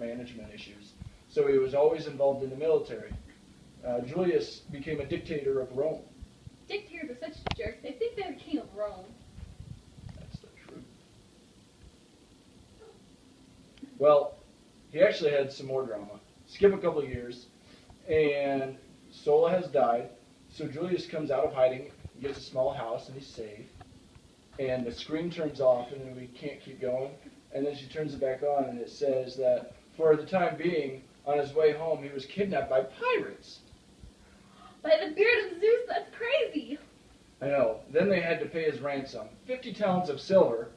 management issues. So he was always involved in the military. Julius became a dictator of Rome. Dictators are such jerks. They think they're the king of Rome. That's the truth. Well, he actually had some more drama. Skip a couple of years, and Sulla has died. So Julius comes out of hiding, gets a small house, and he's safe. And the screen turns off, and we can't keep going. And then she turns it back on, and it says that for the time being, on his way home, he was kidnapped by pirates. By the beard of Zeus, that's crazy. I know. Then they had to pay his ransom, 50 talents of silver.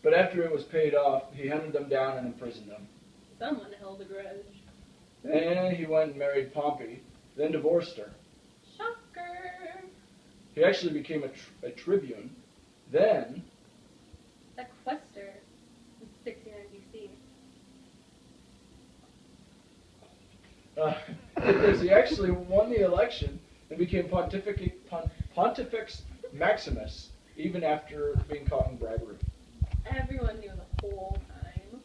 But after it was paid off, he hunted them down and imprisoned them. Someone held a grudge. And he went and married Pompey, then divorced her. Shocker. He actually became a tribune. Then, A quaestor in 69 BC. he actually won the election and became Pontifex Maximus, even after being caught in bribery. Everyone knew the whole time.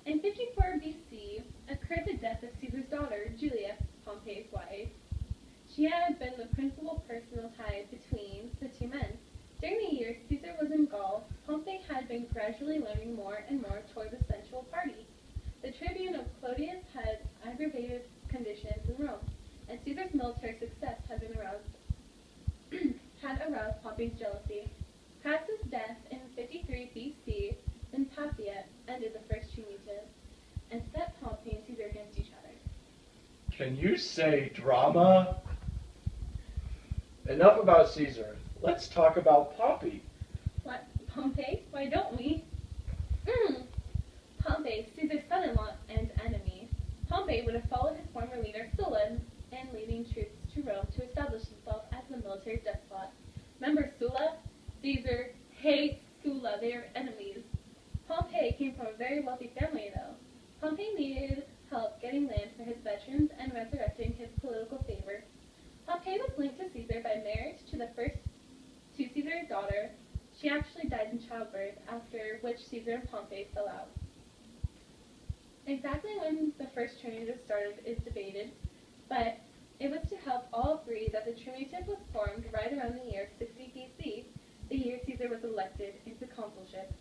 In 54 BC occurred the death of Caesar's daughter, Julia, Pompey's wife. She had been the principal personal tie between the two men. During the years Caesar was in Gaul, Pompey had been gradually leaning more and more toward the central party. The tribune of Clodius had aggravated conditions in Rome, and Caesar's military success had aroused Pompey's jealousy. Crassus' death in 53 BC in Papia ended the first Triumvirate and set Pompey and Caesar against each other. Can you say drama? Enough about Caesar. Let's talk about Pompey. What, Pompey? Why don't we? Pompey, Caesar's son-in-law and enemy. Pompey would have followed his former leader Sulla in leading troops to Rome to establish himself as the military despot. Remember Sulla? Caesar hates Sulla. They are enemies. Pompey came from a very wealthy family, though. Pompey needed help getting land for his veterans and resurrecting his political favor. Pompey was linked to Caesar by marriage to Caesar's daughter. She actually died in childbirth, after which Caesar and Pompey fell out. Exactly when the first Triumvirate started is debated, but it was to help all agree that the Triumvirate was formed right around the year 60 BC, the year Caesar was elected into consulship.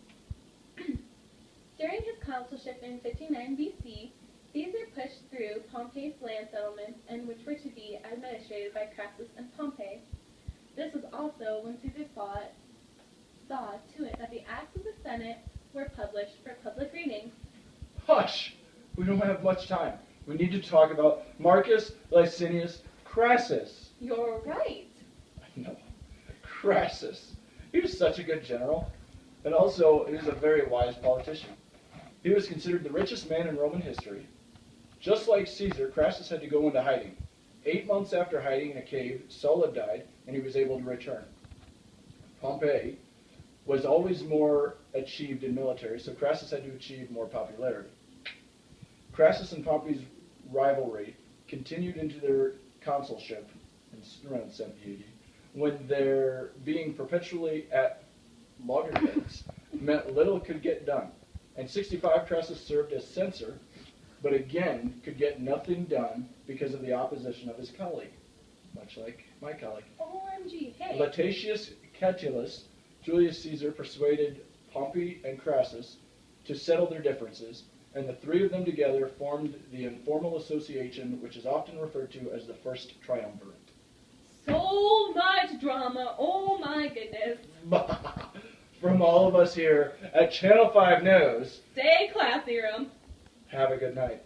During his consulship in 59 BC, Caesar pushed through Pompey's land settlements, and which were to be administrated by Crassus and Pompey. This was also when Caesar saw to it that the acts of the Senate were published for public reading. Hush! We don't have much time. We need to talk about Marcus Licinius Crassus. You're right. No, Crassus. He was such a good general, and also he was a very wise politician. He was considered the richest man in Roman history. Just like Caesar, Crassus had to go into hiding. 8 months after hiding in a cave, Sulla died, and he was able to return. Pompey was always more achieved in military, so Crassus had to achieve more popularity. Crassus and Pompey's rivalry continued into their consulship in around 70 AD, when their being perpetually at loggerheads meant little could get done. In 65, Crassus served as censor, but again could get nothing done because of the opposition of his colleague, much like my colleague. OMG, hey. Lutatius Catulus, Julius Caesar persuaded Pompey and Crassus to settle their differences, and the three of them together formed the informal association, which is often referred to as the First Triumvirate. So much drama, oh my goodness. From all of us here at Channel 5 News, Stay classy, room. have a good night.